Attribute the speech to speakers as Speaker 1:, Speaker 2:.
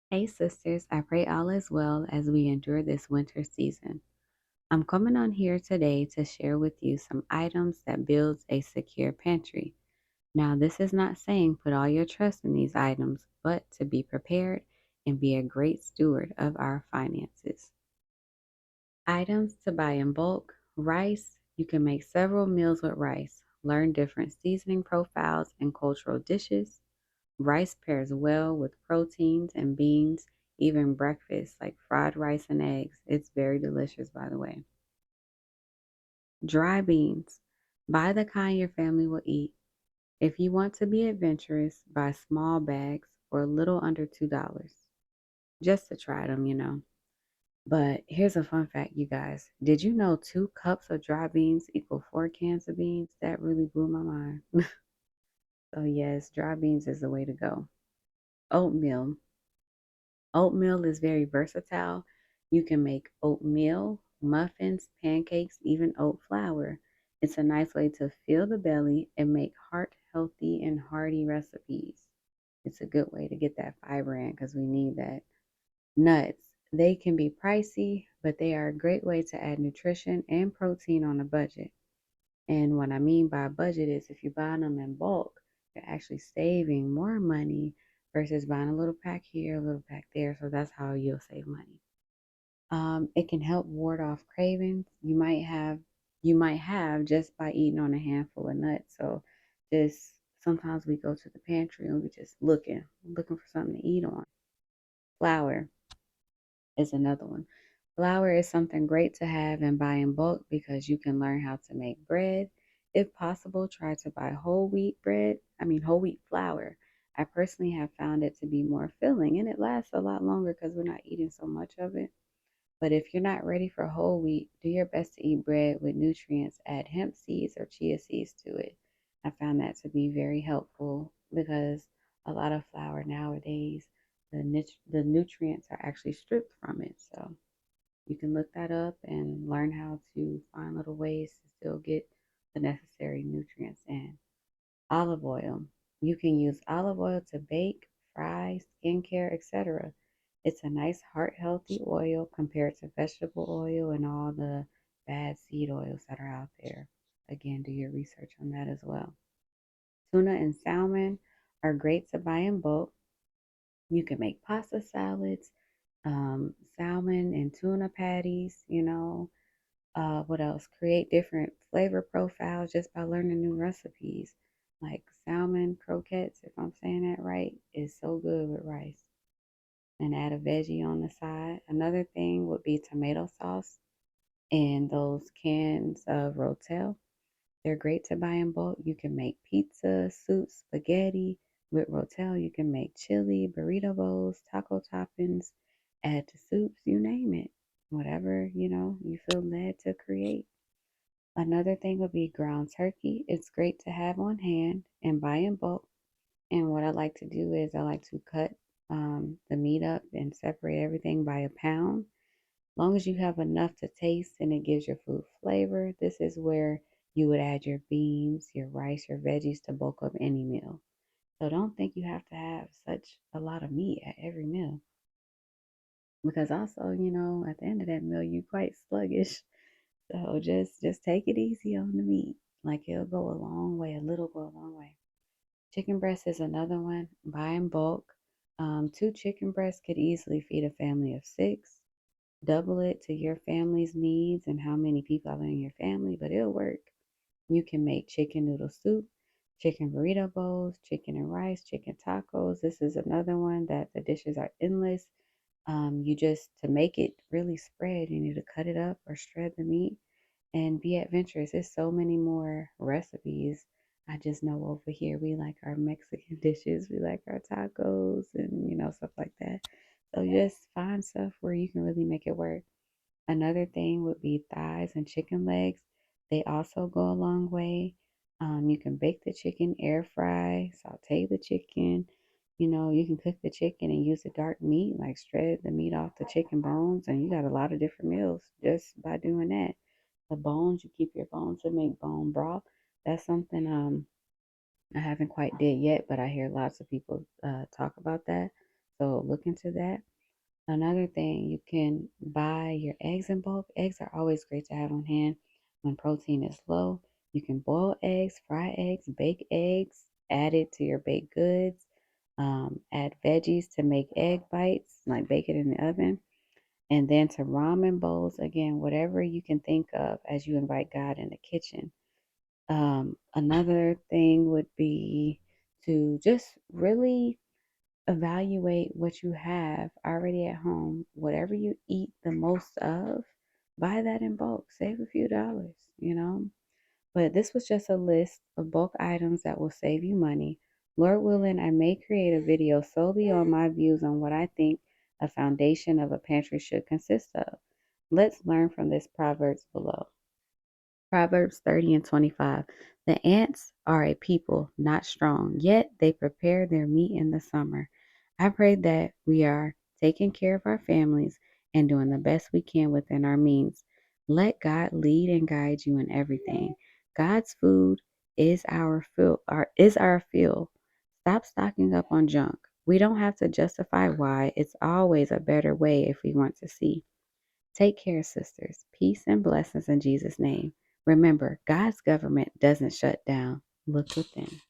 Speaker 1: Hey sisters, I pray all is well as we endure this winter season. I'm coming on here today to share with you some items that builds a secure pantry. Now, this is not saying put all your trust in these items, but to be prepared and be a great steward of our finances. Items to buy in bulk: rice. You can make several meals with rice. Learn different seasoning profiles and cultural dishes. Rice pairs well with proteins and beans, even breakfast like fried rice and eggs. It's very delicious, by the way. Dry beans. Buy the kind your family will eat. If you want to be adventurous, buy small bags for a little under $2. Just to try them. But here's a fun fact, you guys. Did you know 2 cups of dry beans equal 4 cans of beans? That really blew my mind. So, yes, dry beans is the way to go. Oatmeal. Oatmeal is very versatile. You can make oatmeal, muffins, pancakes, even oat flour. It's a nice way to fill the belly and make heart healthy and hearty recipes. It's a good way to get that fiber in because we need that. Nuts. They can be pricey, but they are a great way to add nutrition and protein on a budget. And what I mean by budget is if you buy them in bulk, you're actually saving more money versus buying a little pack here, a little pack there. So that's how you'll save money. It can help ward off cravings you might have just by eating on a handful of nuts. So just sometimes we go to the pantry and we just looking for something to eat on. Flour is another one. Flour is something great to have and buy in bulk because you can learn how to make bread. If possible, try to buy whole wheat flour. I personally have found it to be more filling and it lasts a lot longer because we're not eating so much of it. But if you're not ready for whole wheat, do your best to eat bread with nutrients. Add hemp seeds or chia seeds to it. I found that to be very helpful because a lot of flour nowadays, the nutrients are actually stripped from it. So you can look that up and learn how to find little ways to still get the necessary nutrients in. Olive oil. You can use olive oil to bake, fry, skincare, etc. It's a nice heart healthy oil compared to vegetable oil and all the bad seed oils that are out there. Again, do your research on that as well. Tuna and salmon are great to buy in bulk. You can make pasta salads, salmon and tuna patties. What else? Create different flavor profiles just by learning new recipes. Like salmon croquettes, if I'm saying that right, is so good with rice. And add a veggie on the side. Another thing would be tomato sauce and those cans of Rotel. They're great to buy in bulk. You can make pizza, soup, spaghetti with Rotel. You can make chili, burrito bowls, taco toppings, add to soups, you name it. Whatever, you feel led to create. Another thing would be ground turkey. It's great to have on hand and buy in bulk. And what I like to do is I like to cut the meat up and separate everything by a pound. Long as you have enough to taste and it gives your food flavor, this is where you would add your beans, your rice, your veggies to bulk up any meal. So don't think you have to have such a lot of meat at every meal. Because also, at the end of that meal, you're quite sluggish. So just take it easy on the meat. Like it'll go a long way. A little go a long way. Chicken breast is another one. Buy in bulk. 2 chicken breasts could easily feed a family of 6. Double it to your family's needs and how many people are in your family, but it'll work. You can make chicken noodle soup, chicken burrito bowls, chicken and rice, chicken tacos. This is another one that the dishes are endless. You just, to make it really spread, you need to cut it up or shred the meat and be adventurous. There's so many more recipes. I just know over here we like our Mexican dishes, we like our tacos and stuff like that. So just find stuff where you can really make it work. Another thing would be thighs and chicken legs. They also go a long way. You can bake the chicken, air fry, saute the chicken. You can cook the chicken and use the dark meat, like shred the meat off the chicken bones, and you got a lot of different meals just by doing that. The bones, you keep your bones to make bone broth. That's something I haven't quite did yet, but I hear lots of people talk about that. So look into that. Another thing, you can buy your eggs in bulk. Eggs are always great to have on hand when protein is low. You can boil eggs, fry eggs, bake eggs, add it to your baked goods, add veggies to make egg bites, like bake it in the oven. And then to ramen bowls, again, whatever you can think of as you invite God in the kitchen. Another thing would be to just really evaluate what you have already at home. Whatever you eat the most of, buy that in bulk. Save a few dollars. But this was just a list of bulk items that will save you money. Lord willing, I may create a video solely on my views on what I think a foundation of a pantry should consist of. Let's learn from this Proverbs below. Proverbs 30 and 25. The ants are a people not strong, yet they prepare their meat in the summer. I pray that we are taking care of our families and doing the best we can within our means. Let God lead and guide you in everything. God's food is our fuel. Stop stocking up on junk. We don't have to justify why. It's always a better way if we want to see. Take care, sisters. Peace and blessings in Jesus' name. Remember, God's government doesn't shut down. Look within.